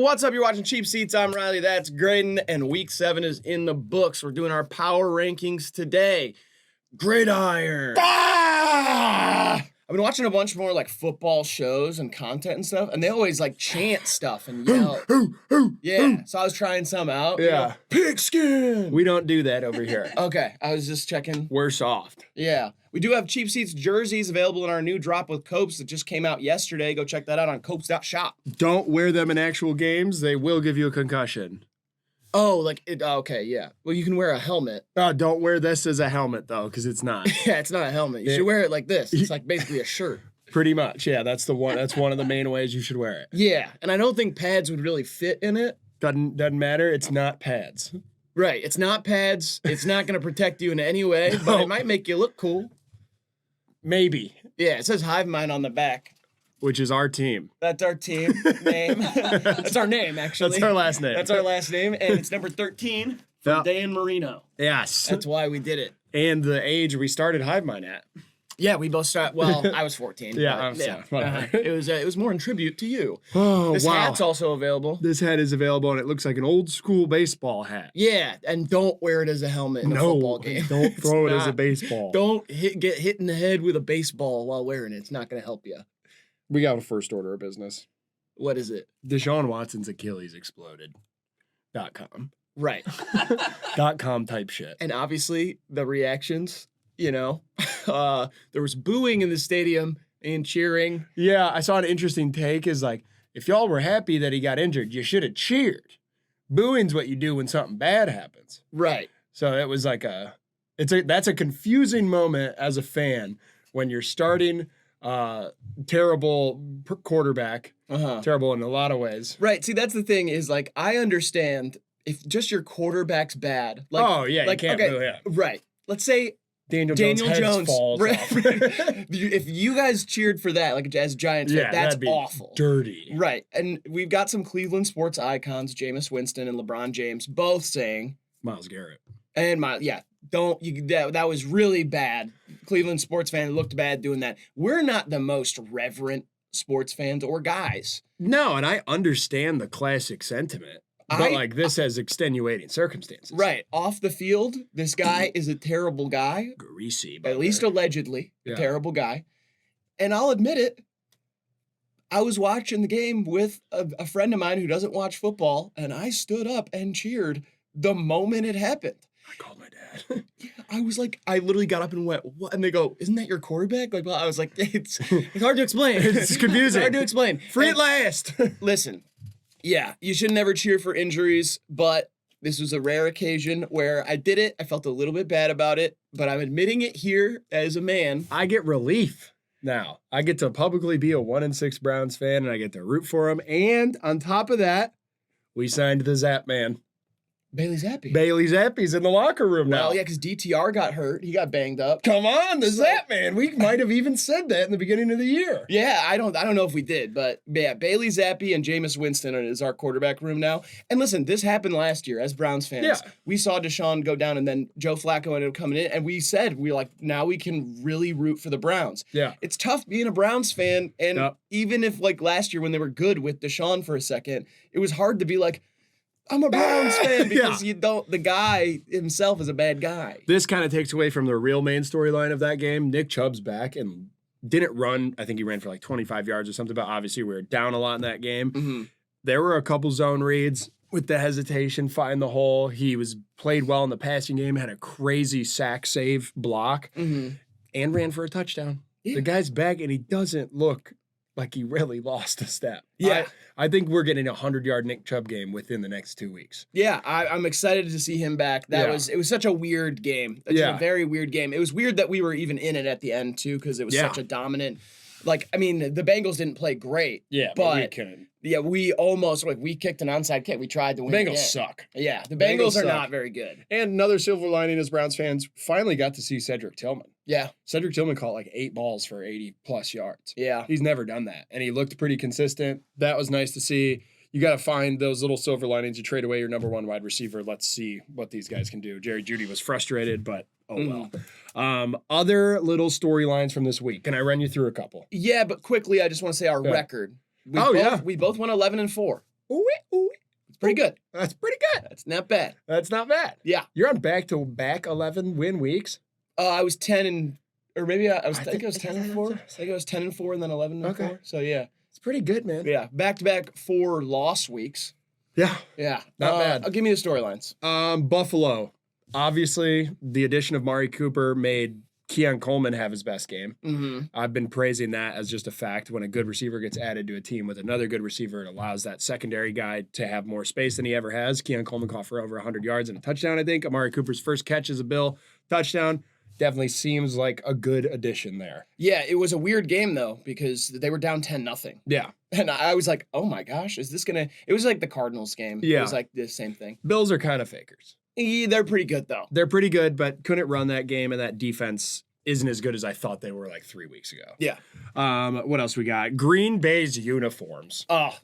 What's up? You're watching Cheap Seats. I'm Riley. That's Graydon. And week 7 is in the books. We're doing our power rankings today. Gridiron. Ah! I've been watching a bunch more like football shows and content and stuff, and they always like chant stuff and yell. Yeah, so I was trying some out. Yeah. You know, pigskin. We don't do that over here. Okay, I was just checking. We're soft. Yeah. We do have Cheap Seats jerseys available in our new drop with Copes that just came out yesterday. Go check that out on copes.shop. Don't wear them in actual games. They will give you a concussion. Oh, like it. Okay, yeah. Well, you can wear a helmet. Don't wear this as a helmet, though, because it's not. Yeah, it's not a helmet. You should wear it like this. It's like basically a shirt. Pretty much, yeah. That's one of the main ways you should wear it. Yeah, and I don't think pads would really fit in it. Doesn't matter. It's not pads. Right. It's not pads. It's not going to protect you in any way, but it might make you look cool. Maybe. Yeah, it says Hivemind on the back. Which is our team. That's our team name. That's our name, actually. That's our last name. That's our last name, and it's number 13 from Dan Marino. Yes. That's why we did it. And the age we started Hivemind at. Yeah, we both started. Well, I was 14. Yeah, but, it was more in tribute to you. Oh, this hat's also available. This hat is available, and it looks like an old school baseball hat. Yeah, and don't wear it as a helmet in a football game. Don't throw it as a baseball. Don't get hit in the head with a baseball while wearing it. It's not going to help you. We got a first order of business. What is it? Deshaun Watson's Achilles exploded. .com. Right. .com type shit. And obviously the reactions, you know, there was booing in the stadium and cheering. Yeah, I saw an interesting take is like, if y'all were happy that he got injured, you should have cheered. Booing's what you do when something bad happens. Right. So it was like that's a confusing moment as a fan when you're starting terrible quarterback, terrible in a lot of ways. Right. See, that's the thing is like, I understand if just your quarterback's bad. Like, oh yeah, like, you can't boo him. Right. Let's say Daniel Jones falls right. off. If you guys cheered for that, like as Giants, yeah, that's that'd be awful. Dirty. Right. And we've got some Cleveland sports icons, Jameis Winston and LeBron James, both saying Myles Garrett. And that was really bad. Cleveland sports fan looked bad doing that. We're not the most reverent sports fans or guys. No, and I understand the classic sentiment. But this has extenuating circumstances. Right. Off the field, this guy is a terrible guy. Greasy. At least allegedly. A terrible guy. And I'll admit it. I was watching the game with a friend of mine who doesn't watch football, and I stood up and cheered the moment it happened. I called my dad. I was like, I literally got up and went, what? And they go, isn't that your quarterback? Like, well, I was like, it's hard to explain. It's confusing. It's hard to explain. Free at last. Listen, yeah, you should never cheer for injuries, but this was a rare occasion where I did it. I felt a little bit bad about it, but I'm admitting it here as a man. I get relief now. I get to publicly be a 1-6 Browns fan, and I get to root for him. And on top of that, we signed the Zap Man. Bailey Zappi. Bailey Zappi's in the locker room now. Well, yeah, because DTR got hurt. He got banged up. Come on, the Zap Man. We might have even said that in the beginning of the year. Yeah, I don't know if we did, but yeah, Bailey Zappi and Jameis Winston is our quarterback room now. And listen, this happened last year as Browns fans. Yeah. We saw Deshaun go down, and then Joe Flacco ended up coming in, and we said, now we can really root for the Browns. Yeah. It's tough being a Browns fan, and even if like last year when they were good with Deshaun for a second, it was hard to be like, I'm a Browns fan because the guy himself is a bad guy. This kind of takes away from the real main storyline of that game. Nick Chubb's back and didn't run. I think he ran for like 25 yards or something, but obviously we were down a lot in that game. Mm-hmm. There were a couple zone reads with the hesitation, find the hole. He played well in the passing game, had a crazy sack save block, and ran for a touchdown. Yeah. The guy's back and he doesn't look like he really lost a step. Yeah. I think we're getting a 100-yard Nick Chubb game within the next 2 weeks. Yeah, I'm excited to see him back. It was such a weird game. It's a very weird game. It was weird that we were even in it at the end, too, because it was such a dominant. Like, I mean, the Bengals didn't play great. Yeah, but we couldn't. Yeah, we almost, we kicked an onside kick. We tried to win. The Bengals suck. Yeah, the Bengals are not very good. And another silver lining as Browns fans finally got to see Cedric Tillman. Yeah. Cedric Tillman caught like 8 balls for 80-plus yards. Yeah. He's never done that. And he looked pretty consistent. That was nice to see. You got to find those little silver linings. You trade away your number 1 wide receiver. Let's see what these guys can do. Jerry Jeudy was frustrated, but oh well. Other little storylines from this week. Can I run you through a couple? Yeah, but quickly, I just want to say our record. We both went 11-4. Ooh, ooh. It's pretty good. That's pretty good. That's not bad. That's not bad. Yeah. You're on back-to-back 11 win weeks. I was 10 and, or maybe I think I was 10 and 4. I I think I was 10 and 4 and then 11 and 4. So yeah. It's pretty good, man. Yeah. Back-to-back 4 loss weeks. Yeah. Yeah. Not bad. Give me the storylines. Buffalo. Obviously, the addition of Mari Cooper made Keon Coleman have his best game. Mm-hmm. I've been praising that as just a fact. When a good receiver gets added to a team with another good receiver, it allows that secondary guy to have more space than he ever has. Keon Coleman caught for over 100 yards and a touchdown, I think. Amari Cooper's first catch as a Bill touchdown. Definitely seems like a good addition there. Yeah, it was a weird game, though, because they were down 10-0. Yeah. And I was like, oh my gosh, is this going to... It was like the Cardinals game. Yeah. It was like the same thing. Bills are kind of fakers. They're pretty good, though. They're pretty good, but couldn't run that game, and that defense isn't as good as I thought they were like 3 weeks ago. Yeah. What else we got? Green Bay's uniforms. Oh.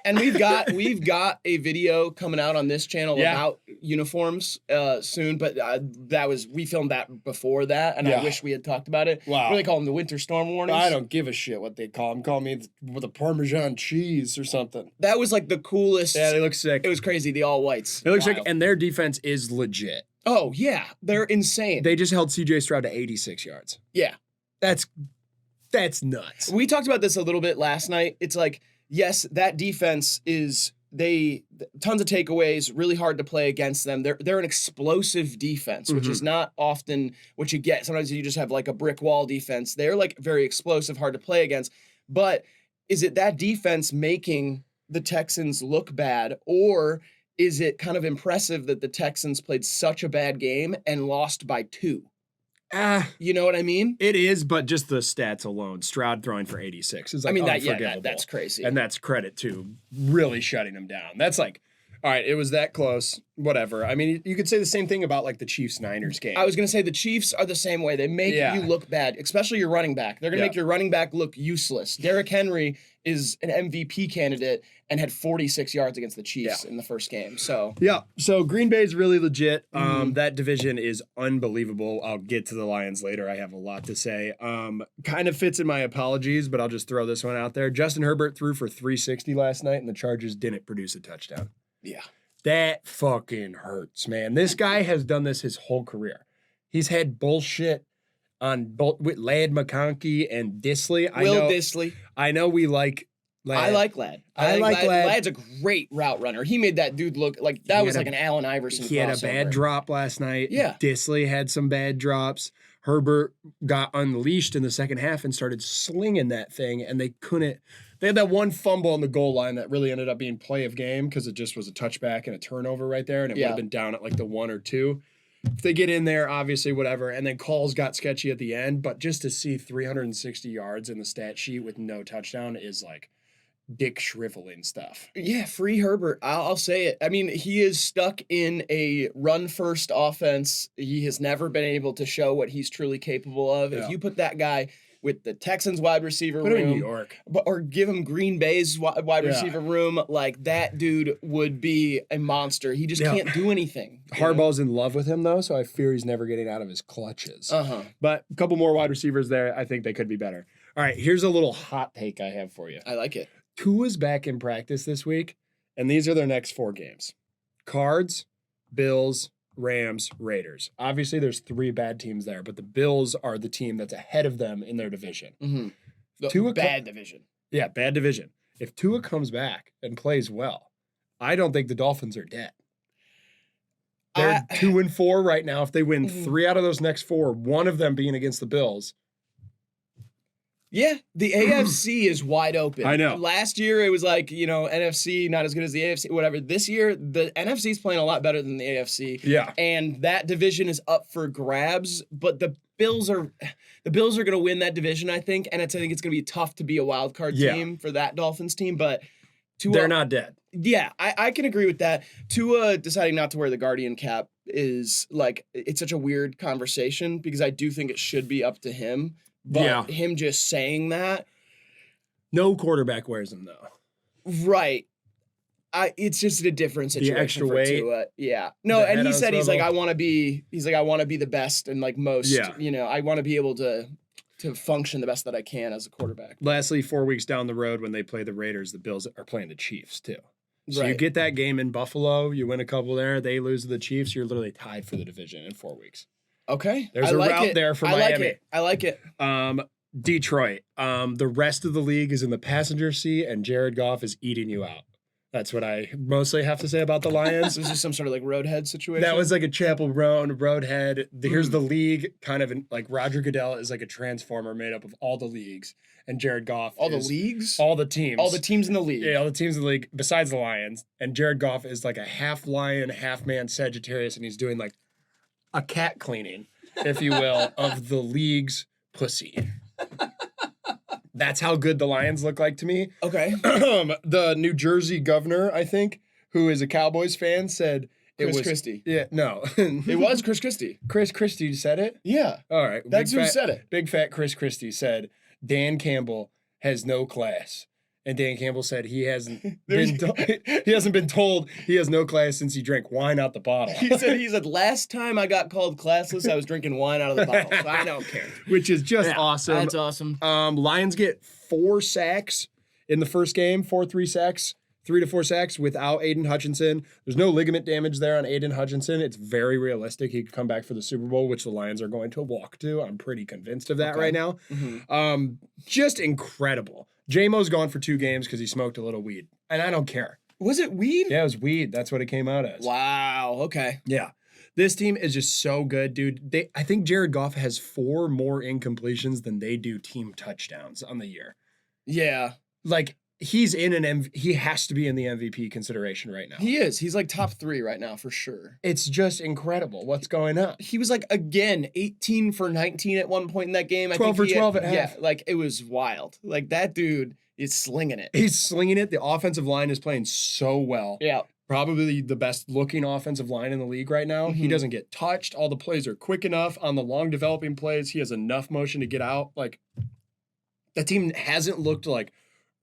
And we've got a video coming out on this channel about uniforms soon, but we filmed that before that, and I wish we had talked about it. Wow. What do they call them? The winter storm warnings? I don't give a shit what they call them. Call me with a Parmesan cheese or something. That was like the coolest. Yeah, they look sick. It was crazy. The all whites. They look sick, and their defense is legit. Oh yeah, they're insane. They just held CJ Stroud to 86 yards. Yeah, that's nuts. We talked about this a little bit last night. It's like, yes, that defense is tons of takeaways, really hard to play against them. They're an explosive defense, which is not often what you get. Sometimes you just have like a brick wall defense. They're like very explosive, hard to play against. But is it that defense making the Texans look bad, or is it kind of impressive that the Texans played such a bad game and lost by 2? You know what I mean? It is, but just the stats alone, Stroud throwing for 86 is like unforgivable. That's crazy. And that's credit to really shutting them down. That's like, all right, it was that close, whatever. I mean, you could say the same thing about like the Chiefs-Niners game. I was going to say the Chiefs are the same way. They make you look bad, especially your running back. They're going to make your running back look useless. Derrick Henry is an MVP candidate and had 46 yards against the Chiefs in the first game. So Green Bay is really legit. That division is unbelievable. I'll get to the Lions later. I have a lot to say. Kind of fits in my apologies, but I'll just throw this one out there. Justin Herbert threw for 360 last night, and the Chargers didn't produce a touchdown. Yeah. That fucking hurts, man. This guy has done this his whole career. He's had bullshit on both with Ladd McConkey and Disley. Disley. I know we like Ladd. I like Ladd. I like Ladd. Ladd's a great route runner. He made that dude look like that was like an Allen Iverson. He had a bad drop last night. Yeah. Disley had some bad drops. Herbert got unleashed in the second half and started slinging that thing, and they couldn't. They had that one fumble on the goal line that really ended up being play of game because it just was a touchback and a turnover right there, and it would have been down at like the 1 or 2. If they get in there, obviously, whatever. And then calls got sketchy at the end, but just to see 360 yards in the stat sheet with no touchdown is like dick shriveling stuff. Yeah, free Herbert. I'll say it. I mean, he is stuck in a run-first offense. He has never been able to show what he's truly capable of. Yeah. If you put that guy with the Texans wide receiver Put him room, in New York, or give him Green Bay's wide receiver room, like that dude would be a monster. He just can't do anything. Harbaugh's in love with him though, so I fear he's never getting out of his clutches. But a couple more wide receivers there. I think they could be better. All right, here's a little hot take I have for you. I like it. Tua's back in practice this week, and these are their next 4 games. Cards, Bills, Rams, Raiders. Obviously, there's 3 bad teams there, but the Bills are the team that's ahead of them in their division. Bad division. Yeah, bad division. If Tua comes back and plays well, I don't think the Dolphins are dead. They're 2-4 right now. If they win 3 out of those next 4, one of them being against the Bills. Yeah, the AFC is wide open. I know. Last year, it was like, NFC, not as good as the AFC, whatever. This year, the NFC is playing a lot better than the AFC. Yeah. And that division is up for grabs, but the Bills are going to win that division, I think, and I think it's going to be tough to be a wild card team for that Dolphins team, but Tua, they're not dead. Yeah, I can agree with that. Tua deciding not to wear the Guardian cap is like, it's such a weird conversation because I do think it should be up to him. But him just saying that. No quarterback wears them, though. Right. It's just a different situation. The extra weight. Yeah. No, and he said, I want to be the best and like most, I want to be able to. to function the best that I can as a quarterback. Lastly, 4 weeks down the road when they play the Raiders, the Bills are playing the Chiefs too. So you get that game in Buffalo, you win a couple there, they lose to the Chiefs, you're literally tied for the division in 4 weeks. Okay. There's a route there for Miami. I like it. Detroit. The rest of the league is in the passenger seat, and Jared Goff is eating you out. That's what I mostly have to say about the Lions. This is some sort of like roadhead situation. That was like a Chapel Roan roadhead. Here's the league, kind of like Roger Goodell is like a transformer made up of all the leagues, and Jared Goff all the leagues, all the teams in the league. Yeah, all the teams in the league besides the Lions. And Jared Goff is like a half lion, half man Sagittarius, and he's doing like a cat cleaning, if you will, of the league's pussy. That's how good the Lions look like to me. Okay. The New Jersey governor, I think, who is a Cowboys fan, said Chris Christie. Yeah, no. It was Chris Christie. Chris Christie said it? Yeah. All right. That's who said it. Big fat Chris Christie said, Dan Campbell has no class. And Dan Campbell said he hasn't been told he has no class since he drank wine out the bottle. He said last time I got called classless, I was drinking wine out of the bottle. So I don't care. Which is just awesome. That's awesome. Lions get 4 sacks in the first game, 3 sacks, 3 to 4 sacks without Aiden Hutchinson. There's no ligament damage there on Aiden Hutchinson. It's very realistic. He could come back for the Super Bowl, which the Lions are going to walk to. I'm pretty convinced of that right now. Mm-hmm. Just incredible. J-Mo's gone for 2 games because he smoked a little weed. And I don't care. Was it weed? Yeah, it was weed. That's what it came out as. Wow. Okay. Yeah. This team is just so good, dude. I think Jared Goff has 4 more incompletions than they do team touchdowns on the year. Yeah. Like, he's in he has to be in the MVP consideration right now. He is. He's like top 3 right now for sure. It's just incredible what's going on. He was like, again, 18 for 19 at one point in that game. 12 for 12 at half. Yeah, like it was wild. Like that dude is slinging it. He's slinging it. The offensive line is playing so well. Yeah. Probably the best looking offensive line in the league right now. Mm-hmm. He doesn't get touched. All the plays are quick enough. On the long developing plays, he has enough motion to get out. Like, that team hasn't looked like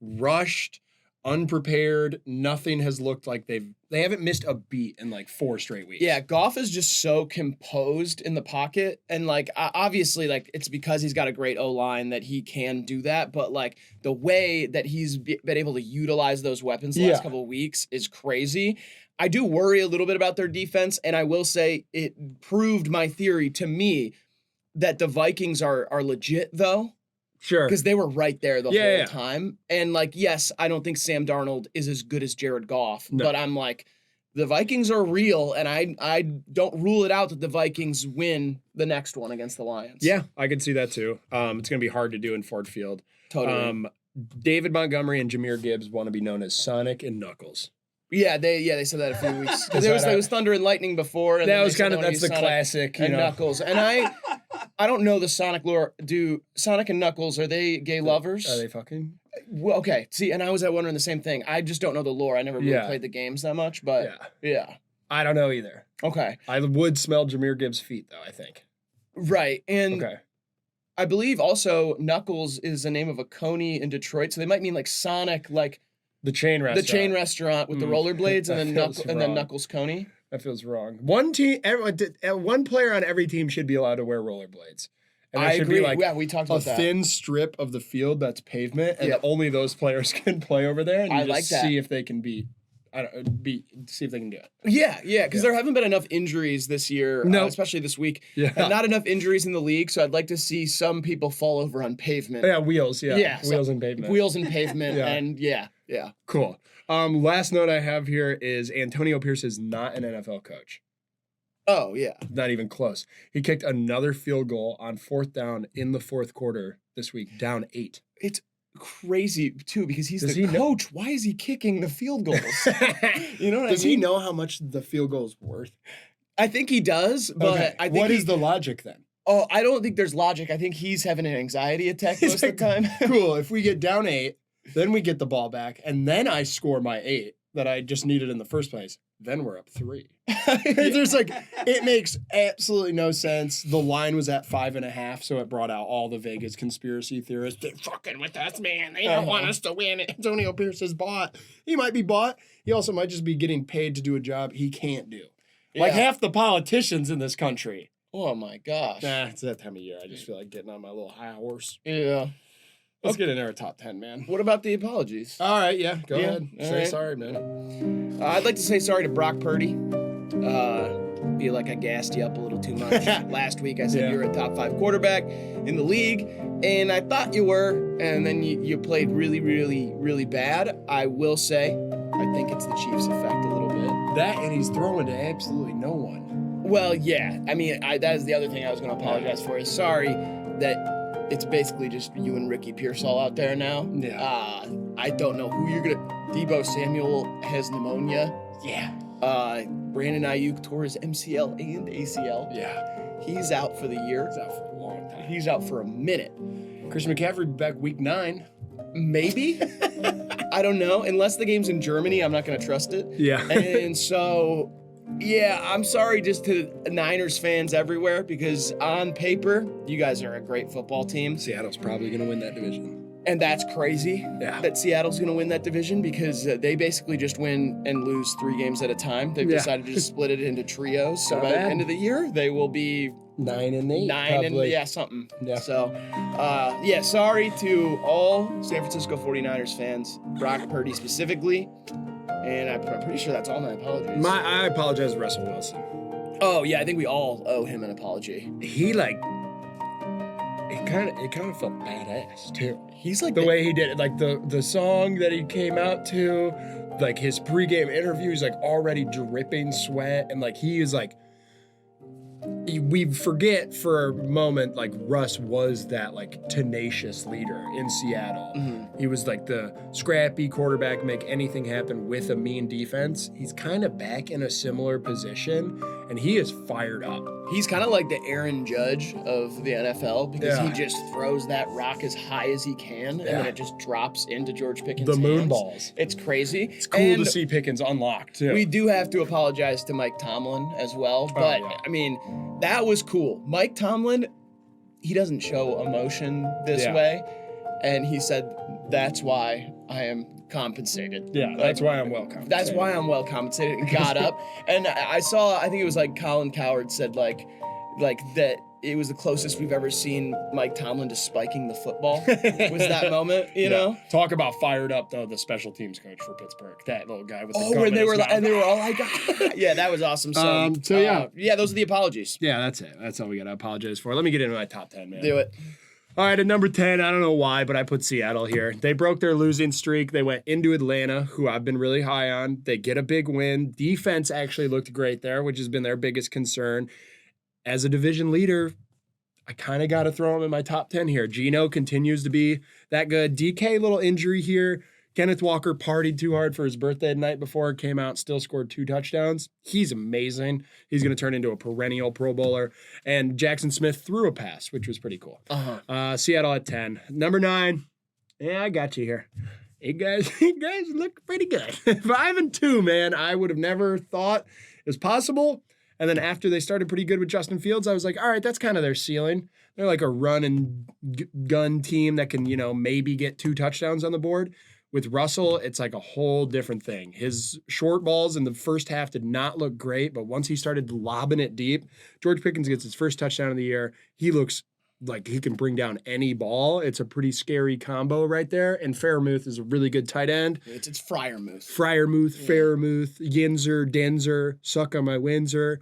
rushed, unprepared. Nothing has looked like they haven't missed a beat in like 4 straight weeks. Yeah, Goff is just so composed in the pocket, and like obviously like it's because he's got a great O-line that he can do that, but like the way that he's been able to utilize those weapons the last couple of weeks is crazy. I do worry a little bit about their defense, and I will say it proved my theory to me that the Vikings are legit though. Sure. Because they were right there the whole time. And, like, yes, I don't think Sam Darnold is as good as Jared Goff. No. But I'm like, the Vikings are real, and I don't rule it out that the Vikings win the next one against the Lions. Yeah, I can see that too. It's going to be hard to do in Ford Field. Totally. David Montgomery and Jahmyr Gibbs want to be known as Sonic and Knuckles. Yeah, they said that a few weeks. Because there was Thunder and Lightning before. And that was kind of, that's the classic, and Knuckles. And I don't know the Sonic lore. Do Sonic and Knuckles, are they gay lovers? Are they fucking? Well, okay. See, and I was wondering the same thing. I just don't know the lore. I never really played the games that much, but yeah. I don't know either. Okay. I would smell Jahmyr Gibbs' feet, though, I think. Right. And I believe also Knuckles is the name of a coney in Detroit, so they might mean like Sonic, like the chain restaurant. The chain restaurant with the rollerblades and then Knuckles Coney. That feels wrong. One player on every team should be allowed to wear rollerblades. And there should be like we talked about that. Thin strip of the field that's pavement, and only those players can play over there. And you just see if they can see if they can do it. Yeah, because there haven't been enough injuries this year, especially this week. Yeah. And not enough injuries in the league, so I'd like to see some people fall over on pavement. Yeah, wheels. Yeah, wheels and pavement. Wheels and pavement, and yeah. Cool. Last note I have here is Antonio Pierce is not an NFL coach. Oh, yeah. Not even close. He kicked another field goal on 4th down in the 4th quarter this week, down 8. It's crazy, too, because he's the coach. Why is he kicking the field goals? You know what I mean? Does he know how much the field goal is worth? I think he does, but I think what is the logic then? Oh, I don't think there's logic. I think he's having an anxiety attack most of the time. Cool. If we get down 8, then we get the ball back, and then I score my 8 that I just needed in the first place. Then we're up 3. There's it makes absolutely no sense. The line was at 5.5, so it brought out all the Vegas conspiracy theorists. They're fucking with us, man. They don't want us to win. Antonio Pierce is bought. He might be bought. He also might just be getting paid to do a job he can't do. Like half the politicians in this country. Oh my gosh. Nah, it's that time of year. I just feel like getting on my little high horse. Yeah. Let's get in our top 10, man. What about the apologies? All right, yeah, go ahead. all Say right. sorry, man. I'd like to say sorry to Brock Purdy. Feel like I gassed you up a little too much. Last week I said you were a top 5 quarterback in the league, and I thought you were, and then you played really, really, really bad. I will say, I think it's the Chiefs' effect a little bit. That and he's throwing to absolutely no one. Well, yeah. I mean, that is the other thing I was going to apologize for. Is sorry that it's basically just you and Ricky Pearsall out there now. Yeah. I don't know who you're going to... Debo Samuel has pneumonia. Yeah. Brandon Ayuk tore his MCL and ACL. Yeah. He's out for the year. He's out for a long time. He's out for a minute. Christian McCaffrey back week 9. Maybe. I don't know. Unless the game's in Germany, I'm not going to trust it. Yeah. And so, yeah, I'm sorry just to Niners fans everywhere, because on paper, you guys are a great football team. Seattle's probably going to win that division. And that's crazy that Seattle's going to win that division, because they basically just win and lose 3 games at a time. They've decided to just split it into trios. So by the end of the year, they will be 9-8. 9 and something. Yeah. So, sorry to all San Francisco 49ers fans, Brock Purdy specifically. And I'm pretty sure that's all my apologies. I apologize to Russell Wilson. Oh, yeah, I think we all owe him an apology. He it kind of felt badass too. He's like the way he did it, like the song that he came out to, like his pregame interview, he's like already dripping sweat, and like he is like, we forget for a moment like Russ was that like tenacious leader in Seattle. Mm-hmm. He was like the scrappy quarterback, make anything happen with a mean defense. He's kind of back in a similar position, and he is fired up. He's kind of like the Aaron Judge of the NFL, because he just throws that rock as high as he can, and then it just drops into George Pickens' The moon hands. balls. It's crazy. It's cool to see Pickens unlocked, too. We do have to apologize to Mike Tomlin as well, but, I mean, that was cool. Mike Tomlin, he doesn't show emotion this way, and he said, that's why I am compensated. Yeah, that's why I'm well compensated. That's why I'm well compensated, and got up. And I think it was like Colin Cowherd said like that it was the closest we've ever seen Mike Tomlin to spiking the football was that moment, you know? Talk about fired up, though, the special teams coach for Pittsburgh, that little guy with the gum when in they his were mouth. and they were all like, yeah, that was awesome. So, those are the apologies. Yeah, that's it. That's all we got to apologize for. Let me get into my top 10, man. Do it. All right, at number 10, I don't know why, but I put Seattle here. They broke their losing streak. They went into Atlanta, who I've been really high on. They get a big win. Defense actually looked great there, which has been their biggest concern. As a division leader, I kind of got to throw him in my top 10 here. Geno continues to be that good. DK, little injury here. Kenneth Walker partied too hard for his birthday the night before, came out, still scored 2 touchdowns. He's amazing. He's going to turn into a perennial Pro Bowler. And Jackson Smith threw a pass, which was pretty cool. Seattle at 10. Number 9. Yeah, I got you here. You guys look pretty good. 5-2, man. I would have never thought it was possible. And then after they started pretty good with Justin Fields, I was like, all right, that's kind of their ceiling. They're like a run and gun team that can, maybe get 2 touchdowns on the board. With Russell, it's like a whole different thing. His short balls in the first half did not look great, but once he started lobbing it deep, George Pickens gets his first touchdown of the year. He looks like he can bring down any ball. It's a pretty scary combo right there. And Fairmouth is a really good tight end. It's Freiermuth. Fairmouth, Yinzer, Denzer, suck on my Windsor.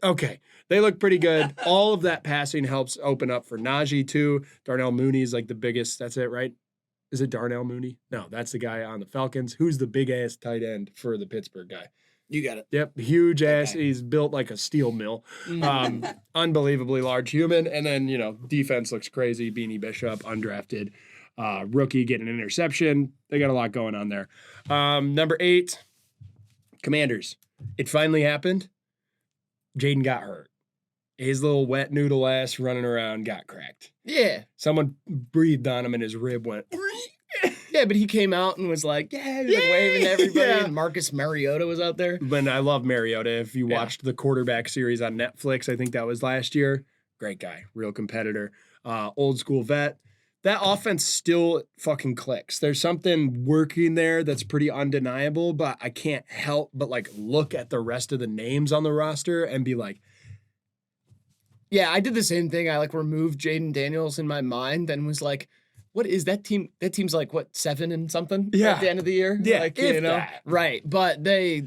Okay, they look pretty good. All of that passing helps open up for Najee too. Darnell Mooney is like the biggest. That's it, right? Is it Darnell Mooney? No, that's the guy on the Falcons. Who's the big-ass tight end for the Pittsburgh guy? You got it. Yep, huge ass. He's built like a steel mill. Unbelievably large human. And then, defense looks crazy. Beanie Bishop, undrafted rookie, getting an interception. They got a lot going on there. Number 8, Commanders. It finally happened. Jaden got hurt. His little wet noodle ass running around got cracked. Yeah. Someone breathed on him and his rib went. Yeah, but he came out and was like, he was like waving to everybody. Yeah. And Marcus Mariota was out there. But I love Mariota. If you watched the quarterback series on Netflix, I think that was last year. Great guy. Real competitor. Old school vet. That offense still fucking clicks. There's something working there that's pretty undeniable, but I can't help but look at the rest of the names on the roster and be like, Yeah, I did the same thing. I like removed Jaden Daniels in my mind and was like, what is that team? That team's like what, 7 and something at the end of the year? Yeah, like, if that. Right. But they're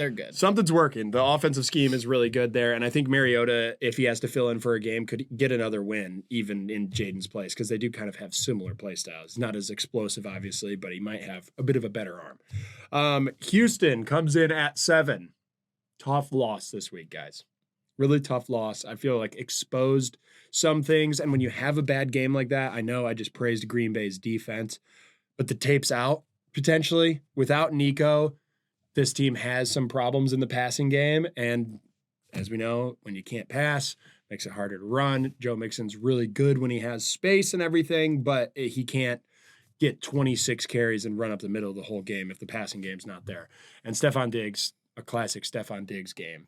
good. Something's working. The offensive scheme is really good there. And I think Mariota, if he has to fill in for a game, could get another win, even in Jaden's place, because they do kind of have similar play styles. Not as explosive, obviously, but he might have a bit of a better arm. Houston comes in at 7. Tough loss this week, guys. Really tough loss. I feel like exposed some things. And when you have a bad game like that, I know I just praised Green Bay's defense, but the tape's out potentially. Without Nico, this team has some problems in the passing game. And as we know, when you can't pass, makes it harder to run. Joe Mixon's really good when he has space and everything, but he can't get 26 carries and run up the middle of the whole game if the passing game's not there. And Stephon Diggs, a classic Stephon Diggs game,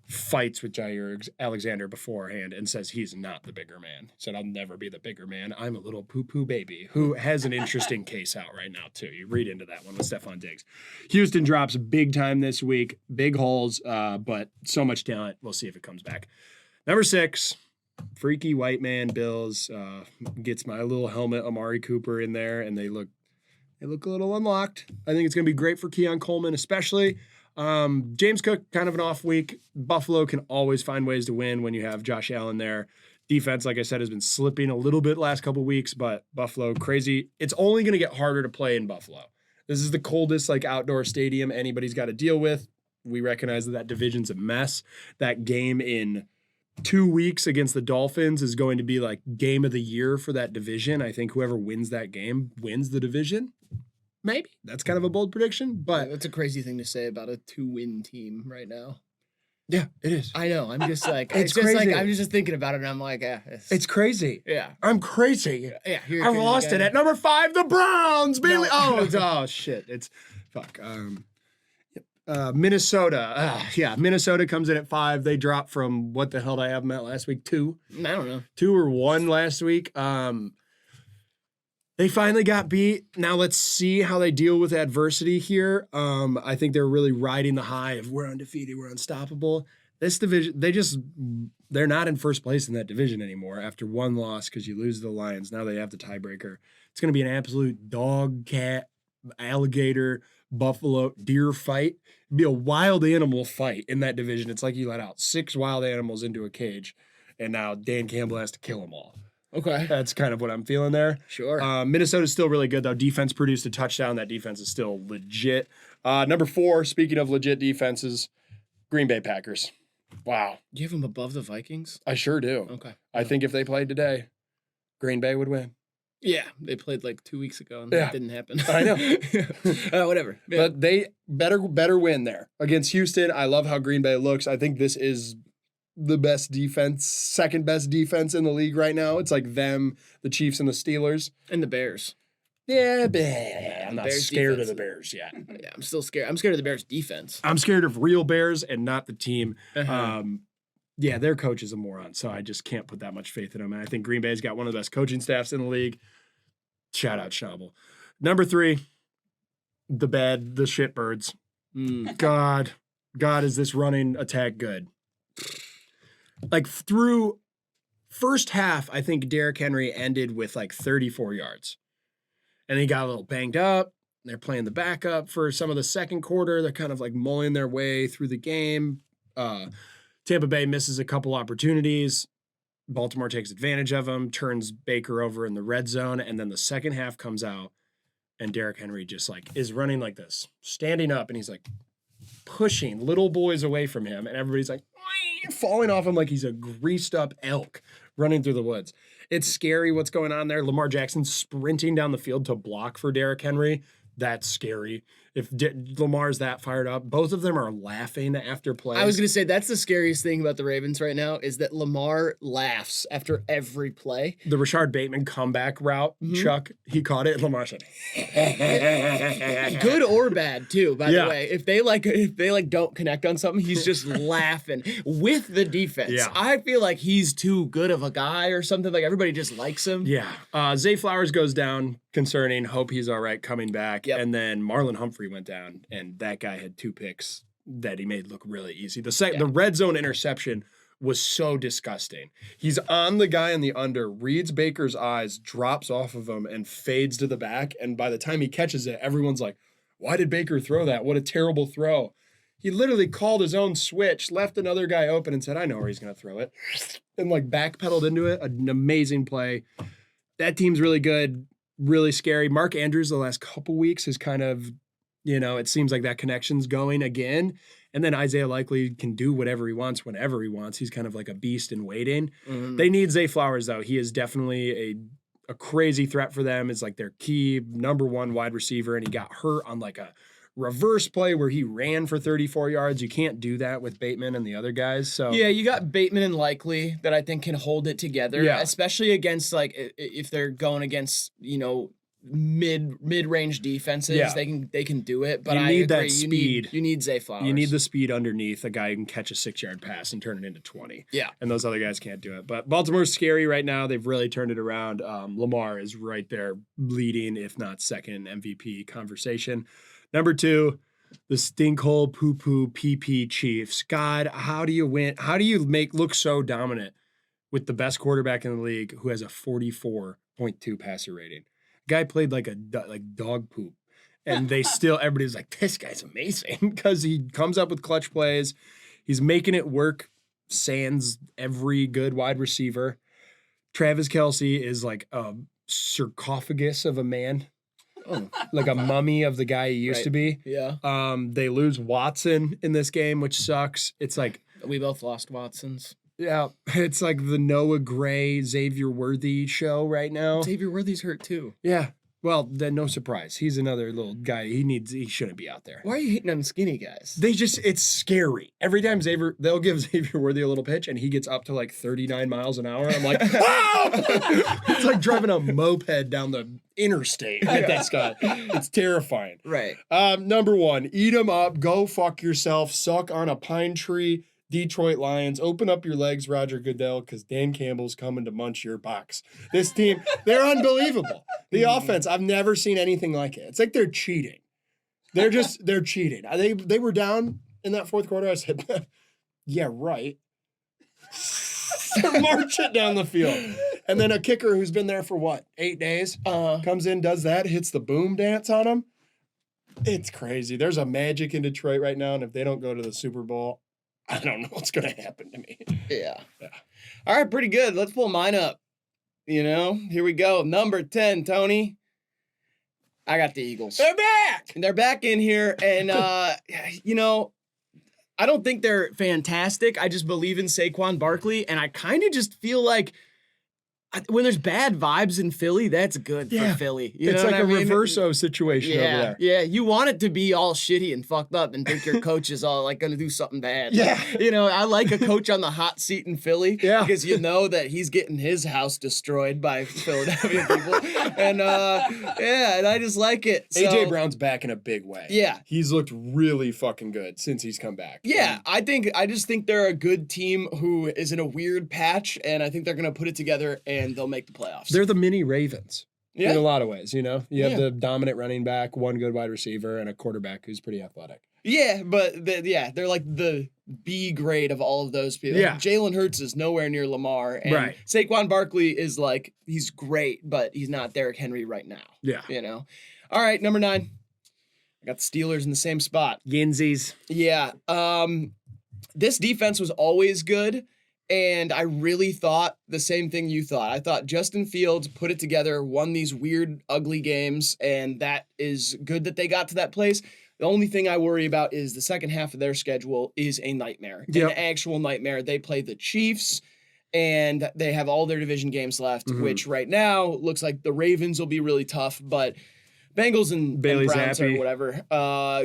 fights with Jair Alexander beforehand and says he's not the bigger man. He said, I'll never be the bigger man. I'm a little poo-poo baby, who has an interesting case out right now, too. You read into that one with Stephon Diggs. Houston drops big time this week. Big holes, but so much talent. We'll see if it comes back. Number 6, freaky white man Bills. Gets my little helmet, Amari Cooper, in there, and they look a little unlocked. I think it's going to be great for Keon Coleman, especially. James Cook, kind of an off week. Buffalo can always find ways to win when you have Josh Allen there. Defense, like I said, has been slipping a little bit last couple weeks, but Buffalo, crazy. It's only going to get harder to play in Buffalo. This is the coldest outdoor stadium anybody's got to deal with. We recognize that division's a mess. That game in 2 weeks against the Dolphins is going to be like game of the year for that division. I think whoever wins that game wins the division. Maybe. That's kind of a bold prediction, but that's a crazy thing to say about a 2-win team right now. Yeah, it is. I know. I'm just like, it's crazy. Like, I'm just thinking about it and I'm like, it's crazy. Yeah. I'm crazy. Yeah. I've lost it at number 5, the Browns, baby. No. Oh, shit. It's fuck. Minnesota. Minnesota comes in at 5. They dropped from what the hell did I have them at last week? 2? I don't know. 2 or 1 last week. They finally got beat. Now let's see how they deal with adversity here. I think they're really riding the high of we're undefeated, we're unstoppable. This division, they're not in first place in that division anymore after 1 loss because you lose to the Lions. Now they have the tiebreaker. It's going to be an absolute dog, cat, alligator, buffalo, deer fight. It'd be a wild animal fight in that division. It's like you let out 6 wild animals into a cage, and now Dan Campbell has to kill them all. Okay. That's kind of what I'm feeling there. Sure. Minnesota's still really good, though. Defense produced a touchdown. That defense is still legit. Number 4, speaking of legit defenses, Green Bay Packers. Wow. Do you have them above the Vikings? I sure do. Okay. I think if they played today, Green Bay would win. Yeah, they played like 2 weeks ago, and that didn't happen. I know. Whatever. Yeah. But they better win there. Against Houston, I love how Green Bay looks. I think this is the best defense, second best defense in the league right now. It's like them, the Chiefs, and the Steelers. And the Bears. Yeah, I'm not Bears scared defense. of the Bears yet. Yeah, I'm still scared. I'm scared of the Bears defense. I'm scared of real Bears and not the team. Uh-huh. Yeah, their coach is a moron, so I just can't put that much faith in him. And I think Green Bay's got one of the best coaching staffs in the league. Shout out Schnabel. Number 3, the shitbirds. God, is this running attack good? Like through first half, I think Derrick Henry ended with like 34 yards. And he got a little banged up. They're playing the backup for some of the second quarter. They're kind of like mulling their way through the game. Tampa Bay misses a couple opportunities. Baltimore takes advantage of them, turns Baker over in the red zone, and then the second half comes out, and Derrick Henry just like is running like this, standing up, and he's like pushing little boys away from him, and everybody's like falling off him like he's a greased up elk running through the woods. It's scary what's going on there. Lamar Jackson sprinting down the field to block for Derrick Henry. That's scary. If Lamar's that fired up, both of them are laughing after plays. I was going to say, that's the scariest thing about the Ravens right now is that Lamar laughs after every play. The Rashard Bateman comeback route, Chuck, he caught it. Lamar said, good or bad too, by the way. If they don't connect on something, he's just laughing with the defense. Yeah. I feel like he's too good of a guy or something. Like everybody just likes him. Yeah. Zay Flowers goes down, concerning. Hope he's all right coming back. Yep. And then Marlon Humphrey went down, and that guy had 2 picks that he made look really easy. The red zone interception was so disgusting. He's on the guy in the under, reads Baker's eyes, drops off of him, and fades to the back. And by the time he catches it, everyone's like, why did Baker throw that? What a terrible throw. He literally called his own switch, left another guy open, and said, I know where he's going to throw it. And like backpedaled into it. An amazing play. That team's really good, really scary. Mark Andrews the last couple weeks has kind of, it seems like that connection's going again. And then Isaiah Likely can do whatever he wants whenever he wants. He's kind of like a beast in waiting. Mm-hmm. They need Zay Flowers, though. He is definitely a crazy threat for them. Is like their key number one wide receiver, and he got hurt on like a reverse play where he ran for 34 yards. You can't do that with Bateman and the other guys. So yeah, you got Bateman and Likely that I think can hold it together, especially against like if they're going against, mid-range defenses. Yeah. They can do it, but you need that speed. You need Zay Flowers. You need the speed underneath a guy who can catch a 6-yard pass and turn it into 20. Yeah. And those other guys can't do it. But Baltimore's scary right now. They've really turned it around. Lamar is right there leading, if not second, MVP conversation. Number 2, the stinkhole poo-poo PP Chiefs. God, how do you win? How do you look so dominant with the best quarterback in the league who has a 44.2 passer rating? Guy played like dog poop, and they still, everybody's like, this guy's amazing because he comes up with clutch plays. He's making it work, sans every good wide receiver. Travis Kelce is like a sarcophagus of a man. Oh, like a mummy of the guy he used to be. Yeah. They lose Watson in this game, which sucks. It's like we both lost Watsons. Yeah, it's like the Noah Gray, Xavier Worthy show right now. Xavier Worthy's hurt too. Yeah. Well, then no surprise. He's another little guy. He shouldn't be out there. Why are you hating on skinny guys? It's scary. Every time they'll give Xavier Worthy a little pitch and he gets up to like 39 miles an hour. I'm like, wow! It's like driving a moped down the interstate with that guy. It's terrifying. Right. Number 1, eat 'em up, go fuck yourself, suck on a pine tree. Detroit Lions, open up your legs, Roger Goodell, because Dan Campbell's coming to munch your box. This team, they're unbelievable. The offense, I've never seen anything like it. It's like they're cheating. They're cheating. They were down in that fourth quarter. I said, yeah, right. March it down the field. And then a kicker who's been there for 8 days, comes in, does that, hits the boom dance on him. It's crazy. There's a magic in Detroit right now, and if they don't go to the Super Bowl, I don't know what's going to happen to me. Yeah. All right, pretty good. Let's pull mine up. Here we go. Number 10, Tony. I got the Eagles. They're back. They're back in here. And, I don't think they're fantastic. I just believe in Saquon Barkley. And I kind of just feel like when there's bad vibes in Philly, that's good for Philly. It's like a reverso situation over there. Yeah, you want it to be all shitty and fucked up and think your coach is all like going to do something bad. Yeah. I like a coach on the hot seat in Philly because that he's getting his house destroyed by Philadelphia people. And and I just like it. So, AJ Brown's back in a big way. Yeah. He's looked really fucking good since he's come back. Yeah, I just think they're a good team who is in a weird patch, and I think they're going to put it together and they'll make the playoffs. They're the mini Ravens in a lot of ways, You have the dominant running back, one good wide receiver, and a quarterback who's pretty athletic. Yeah, but they're like the B grade of all of those people. Yeah. Jalen Hurts is nowhere near Lamar. And Saquon Barkley is like, he's great, but he's not Derrick Henry right now. Yeah. All right, number 9. I got the Steelers in the same spot. Ginzies. Yeah. This defense was always good. And I really thought the same thing you thought. I thought Justin Fields put it together, won these weird, ugly games, and that is good that they got to that place. The only thing I worry about is the second half of their schedule is a nightmare, an actual nightmare. They play the Chiefs, and they have all their division games left, which right now looks like the Ravens will be really tough, but Bengals and Browns Zappi. or whatever.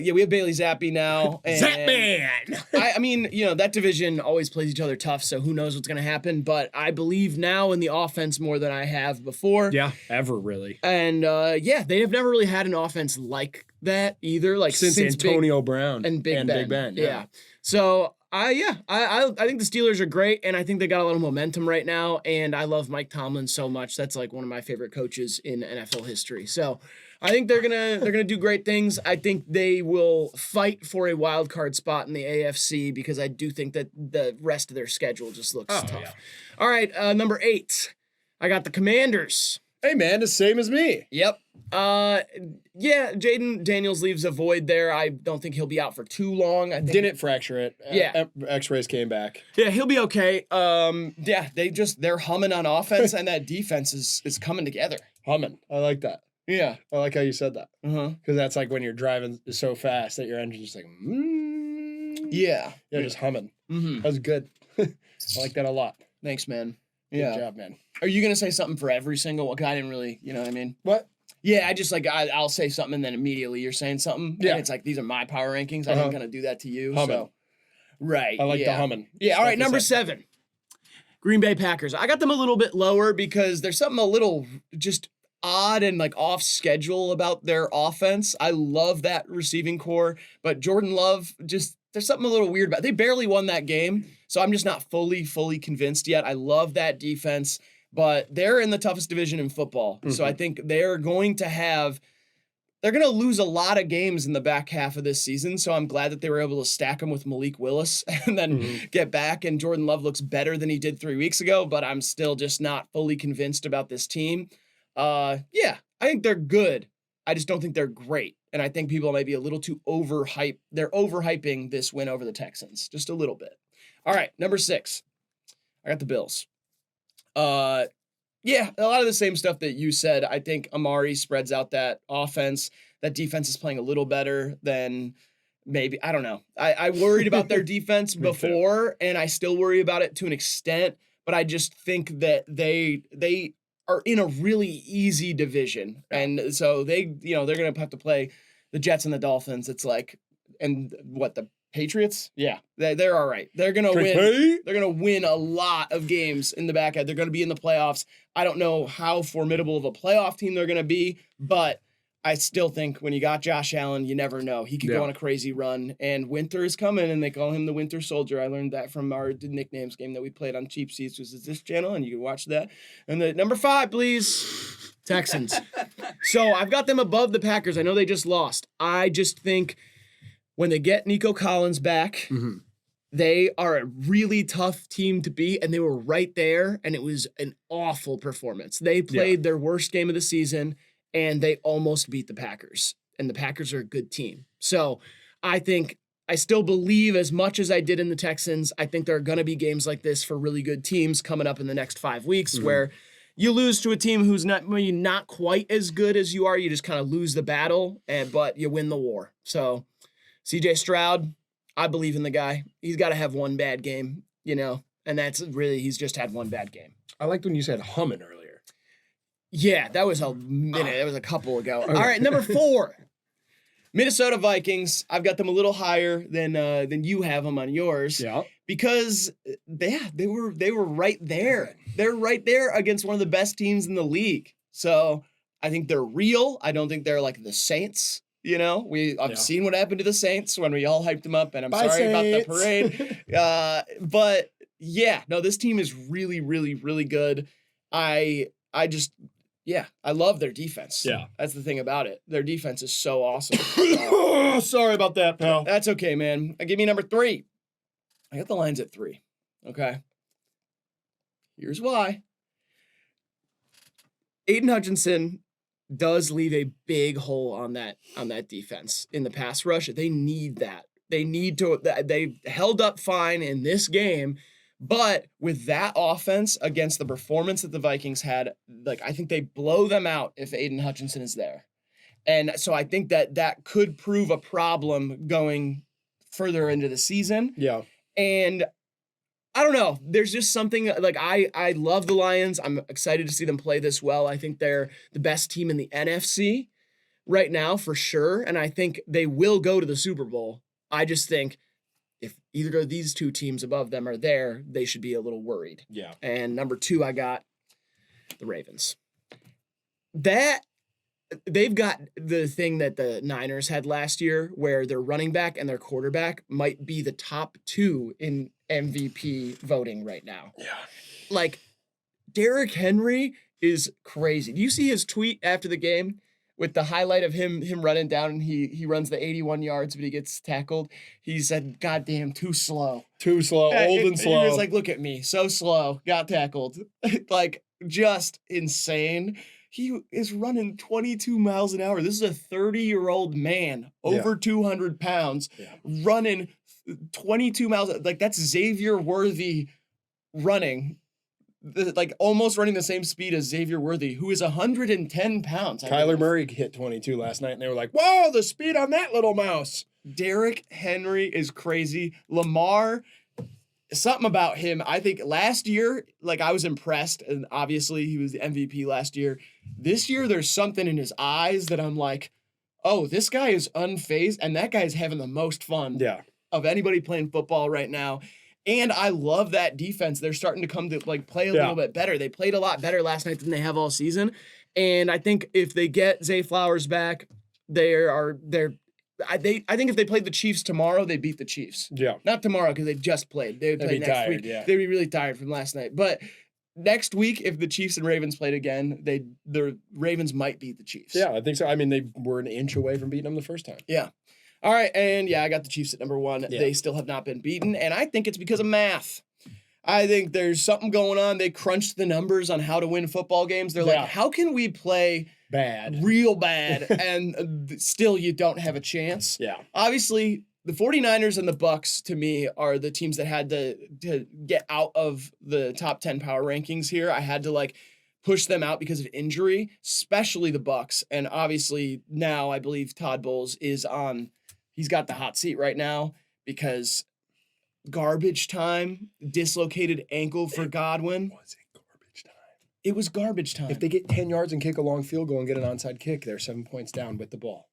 We have Bailey Zappi now. And Zapman! That division always plays each other tough, so who knows what's going to happen. But I believe now in the offense more than I have before. Yeah, ever really. And, they have never really had an offense like that either. Like since Antonio Brown and Big Ben. Yeah. So, I think the Steelers are great, and I think they got a lot of momentum right now, and I love Mike Tomlin so much. That's like one of my favorite coaches in NFL history. So, I think they're gonna do great things. I think they will fight for a wild card spot in the AFC because I do think that the rest of their schedule just looks tough. Yeah. All right, number 8. I got the Commanders. Hey man, the same as me. Yep. Yeah, Jaden Daniels leaves a void there. I don't think he'll be out for too long. I think, Didn't fracture it. Yeah. X-rays came back. Yeah, he'll be okay. Yeah, they're humming on offense and that defense is coming together. Humming. I like that. Yeah. I like how you said that. Uh-huh. Because that's like when you're driving so fast that your engine's just like, Yeah. Yeah, just humming. Mm-hmm. That was good. I like that a lot. Thanks, man. Good job, man. Are you gonna say something for every single one? I didn't really, you know what I mean? What? Yeah, I just like I'll say something and then immediately you're saying something. Yeah. And it's like these are my power rankings. I didn't kind of do that to you. Humming. So right. I like the humming. Yeah. All right, Like you number said. 7. Green Bay Packers. I got them a little bit lower because there's something a little just odd and like off schedule about their offense. I love that receiving core, but Jordan Love just there's something a little weird about it. They barely won that game, so I'm just not fully convinced yet. I love that defense, but they're in the toughest division in football. So I think they're going to lose a lot of games in the back half of this season. So I'm glad that they were able to stack them with Malik Willis and then get back. And Jordan Love looks better than he did 3 weeks ago, but I'm still just not fully convinced about this team. Yeah, I think they're good. I just don't think they're great. And I think people might be a little too overhyped. They're overhyping this win over the Texans just a little bit. All right, number 6. I got the Bills. Yeah, a lot of the same stuff that you said. I think Amari spreads out that offense. That defense is playing a little better than maybe. I don't know. I worried about their defense before, and I still worry about it to an extent. But I just think that they are in a really easy division. And so they're going to have to play the Jets and the Dolphins. It's like, and what, the Patriots? Yeah, they're all right. They're going to win. They're going to win a lot of games in the back end. They're going to be in the playoffs. I don't know how formidable of a playoff team they're going to be, but I still think when you got Josh Allen, you never know. He could go on a crazy run, and winter is coming, and they call him the Winter Soldier. I learned that from our nicknames game that we played on Cheap Seats, which is this channel, and you can watch that. And the number 5, please, Texans. So I've got them above the Packers. I know they just lost. I just think when they get Nico Collins back, they are a really tough team to beat, and they were right there, and it was an awful performance. They played their worst game of the season, and they almost beat the Packers. And the Packers are a good team. So I think I still believe as much as I did in the Texans, I think there are going to be games like this for really good teams coming up in the next 5 weeks where you lose to a team who's maybe not quite as good as you are. You just kind of lose the battle, but you win the war. So CJ Stroud, I believe in the guy. He's got to have one bad game, and that's really, he's just had one bad game. I liked when you said humming earlier. Yeah, that was a minute. That was a couple ago. All right, number 4. Minnesota Vikings. I've got them a little higher than you have them on yours. Yeah. Because they were right there. They're right there against one of the best teams in the league. So I think they're real. I don't think they're like the Saints. I've seen what happened to the Saints when we all hyped them up, and I'm sorry about the parade. But yeah, no, this team is really, really, really good. I love their defense. Yeah. That's the thing about it. Their defense is so awesome. Sorry about that, pal. That's okay, man. Give me number 3. I got the Lions at 3. Okay. Here's why. Aiden Hutchinson does leave a big hole on that defense in the pass rush. They need that. They held up fine in this game. But with that offense against the performance that the Vikings had, I think they blow them out if Aiden Hutchinson is there. And so I think that could prove a problem going further into the season. Yeah. And I don't know. There's just something I love the Lions. I'm excited to see them play this well. I think they're the best team in the NFC right now for sure. And I think they will go to the Super Bowl. I just think if either of these two teams above them are there, they should be a little worried. Yeah. And number 2, I got the Ravens. They've got the thing that the Niners had last year where their running back and their quarterback might be the top 2 in MVP voting right now. Yeah. Derrick Henry is crazy. Do you see his tweet after the game? with the highlight of him running down, and he runs the 81 yards, but he gets tackled. He said, "Goddamn, too slow." Too slow, old and slow. He was like, "Look at me, so slow, got tackled." Like, just insane. He is running 22 miles an hour. This is a 30-year-old man, over 200 pounds, running 22 miles. Like, that's Xavier Worthy running. Like, almost running the same speed as Xavier Worthy, who is 110 pounds. Kyler Murray hit 22 last night, and they were like, whoa, the speed on that little mouse. Derrick Henry is crazy. Lamar, something about him. I think last year, like, I was impressed, and obviously he was the MVP last year. This year, there's something in his eyes that I'm like, oh, this guy is unfazed, and that guy is having the most fun of anybody playing football right now. And I love that defense. They're starting to come to, like, play a little bit better. They played a lot better last night than they have all season. And I think if they get Zay Flowers back, I think if they played the Chiefs tomorrow, they beat the Chiefs. Yeah. Not tomorrow because they just played. They would play next week. Yeah. They'd be really tired from last night. But next week, if the Chiefs and Ravens played again, the Ravens might beat the Chiefs. Yeah, I think so. I mean, they were an inch away from beating them the first time. Yeah. All right, and I got the Chiefs at number 1. Yeah. They still have not been beaten, and I think it's because of math. I think there's something going on. They crunched the numbers on how to win football games. They're like, how can we play real bad, and still you don't have a chance? Yeah. Obviously, the 49ers and the Bucks, to me, are the teams that had to get out of the top 10 power rankings here. I had to, like, push them out because of injury, especially the Bucks. And obviously now I believe Todd Bowles is on, he's got the hot seat right now because garbage time, dislocated ankle for Godwin. Was it garbage time? It was garbage time. If they get 10 yards and kick a long field goal and get an onside kick, they're 7 points down with the ball.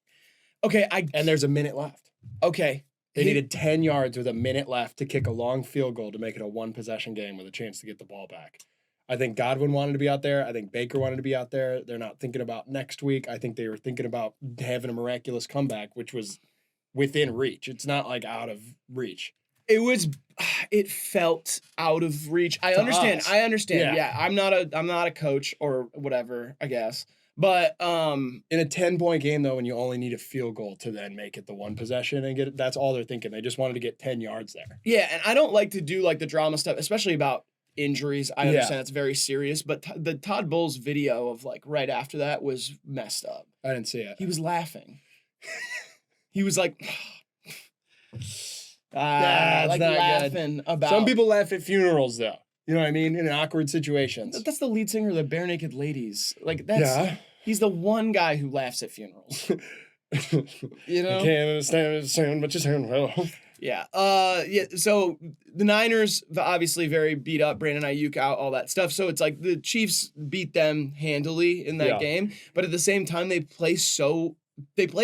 Okay, and there's a minute left. Okay. They needed 10 yards with a minute left to kick a long field goal to make it a one-possession game with a chance to get the ball back. I think Godwin wanted to be out there. I think Baker wanted to be out there. They're not thinking about next week. I think they were thinking about having a miraculous comeback, which was within reach. It's not like out of reach. It felt out of reach. I understand. Yeah. I'm not a coach or whatever, I guess. But in a 10-point game though, when you only need a field goal to then make it the one possession and get it, that's all they're thinking. They just wanted to get 10 yards there. Yeah, and I don't like to do like the drama stuff, especially about injuries. I understand it's very serious, but the Todd Bowles video of like right after that was messed up. I didn't see it. He was laughing. He was like like laughing good. About. Some people laugh at funerals though. You know what I mean? In awkward situations. That's the lead singer of the Bare Naked Ladies. Like that's he's the one guy who laughs at funerals. You know? I can't understand what you're saying. Well. Yeah. So the Niners, obviously very beat up, Brandon Ayuk out, all that stuff. So it's like the Chiefs beat them handily in that game. But at the same time, they play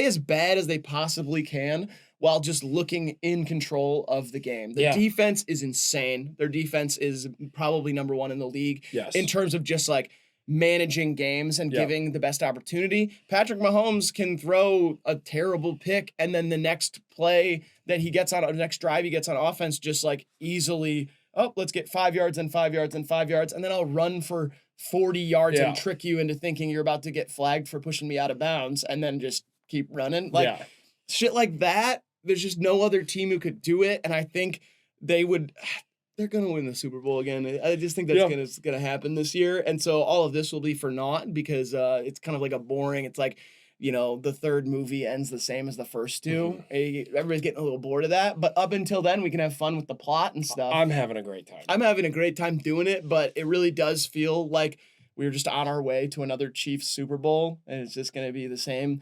as bad as they possibly can while just looking in control of the game. The defense is insane. Their defense is probably number 1 in the league in terms of just like managing games and giving the best opportunity. Patrick Mahomes can throw a terrible pick, and then the next play that he gets on, the next drive he gets on offense, just like easily, let's get 5 yards and 5 yards and 5 yards, and then I'll run for 40 yards and trick you into thinking you're about to get flagged for pushing me out of bounds, and then just keep running. Like shit like that. There's just no other team who could do it, and I think they're going to win the Super Bowl again. I just think that's going to happen this year. And so all of this will be for naught because it's kind of like it's like, you know, the third movie ends the same as the first two. Mm-hmm. Everybody's getting a little bored of that. But up until then, we can have fun with the plot and stuff. I'm having a great time. I'm having a great time doing it, but it really does feel like we're just on our way to another Chiefs Super Bowl, and it's just going to be the same.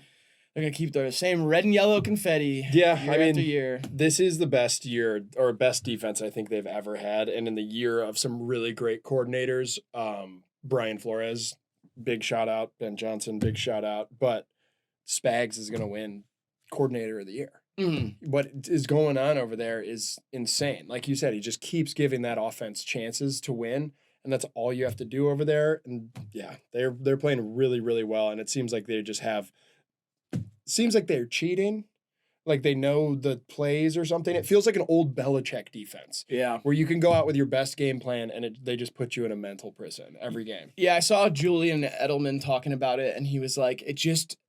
They're going to keep the same red and yellow confetti year after year. This is the best year or best defense I think they've ever had. And in the year of some really great coordinators, Brian Flores, big shout out. Ben Johnson, big shout out. But Spags is going to win coordinator of the year. Mm-hmm. What is going on over there is insane. Like you said, he just keeps giving that offense chances to win. And that's all you have to do over there. And they're playing really, really well. And it seems like they just have... Seems like they're cheating. Like they know the plays or something. It feels like an old Belichick defense. Yeah. Where you can go out with your best game plan and they just put you in a mental prison every game. Yeah, I saw Julian Edelman talking about it, and he was like,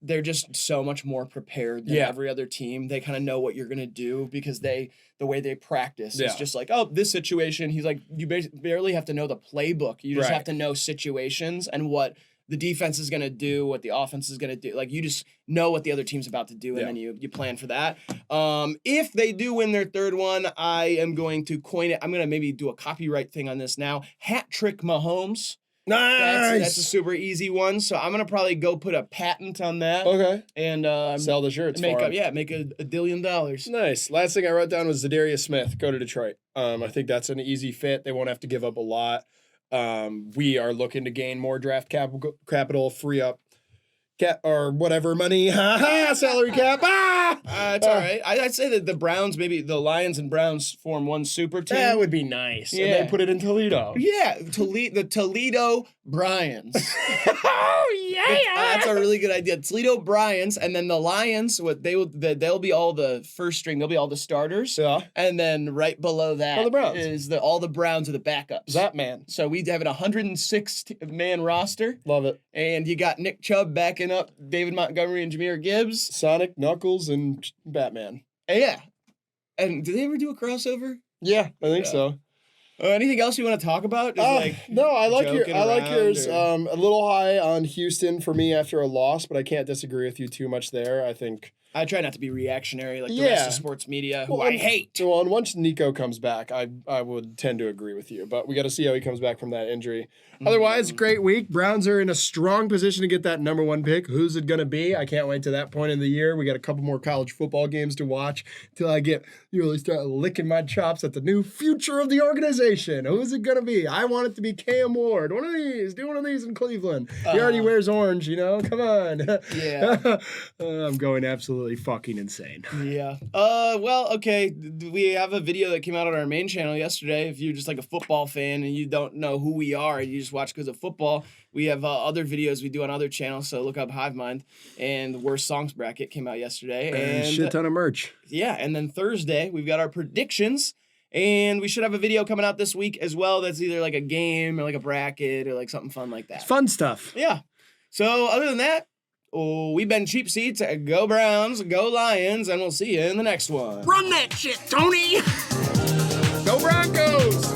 they're just so much more prepared than every other team. They kind of know what you're gonna do because the way they practice is just like, oh, this situation. He's like, you barely have to know the playbook. You just have to know situations and what the defense is going to do, what the offense is going to do. Like, you just know what the other team's about to do, and then you plan for that. If they do win their third one, I am going to coin it. I'm going to maybe do a copyright thing on this now. Hat trick Mahomes. Nice. That's a super easy one. So I'm going to probably go put a patent on that. Okay. And sell the shirts make for up, make $1 billion. Nice. Last thing I wrote down was Zadarius Smith. Go to Detroit. I think that's an easy fit. They won't have to give up a lot. We are looking to gain more draft capital, free up or whatever money, salary cap. It's all right. I'd say that the Browns, maybe the Lions and Browns form one super team. That would be nice. Yeah. And they put it in Toledo. Yeah, the Toledo Bryans. Oh yeah, that's a really good idea. Toledo Bryans, and then the Lions. They'll be all the first string. They'll be all the starters. Yeah. And then right below that the Browns. is all the Browns are the backups. That man. So we have an 106 man roster. Love it. And you got Nick Chubb backing up David Montgomery and Jahmyr Gibbs. Sonic, Knuckles, and Batman. Yeah. And did they ever do a crossover? Yeah, I think so. Anything else you want to talk about? No, I like yours. Or... A little high on Houston for me after a loss, but I can't disagree with you too much there. I think I try not to be reactionary like the rest of sports media, who I hate. Well, and once Nico comes back, I would tend to agree with you. But we got to see how he comes back from that injury. Otherwise, great week. Browns are in a strong position to get that number 1 pick. Who's it going to be? I can't wait to that point in the year. We got a couple more college football games to watch till I really start licking my chops at the new future of the organization. Who's it going to be? I want it to be Cam Ward. One of these. Do one of these in Cleveland. He already wears orange, Come on. Yeah. I'm going absolutely fucking insane. Yeah. Well, okay. We have a video that came out on our main channel yesterday. If you're just like a football fan and you don't know who we are and you just watch because of football, we have other videos we do on other channels. So look up Hivemind, and the Worst Songs Bracket came out yesterday. And a shit ton of merch. Yeah. And then Thursday, we've got our predictions. And we should have a video coming out this week as well that's either like a game or like a bracket or like something fun like that. It's fun stuff. Yeah. So other than that, we've been Cheap Seats. Go Browns, go Lions, and we'll see you in the next one. Run that shit, Tony! Go Broncos!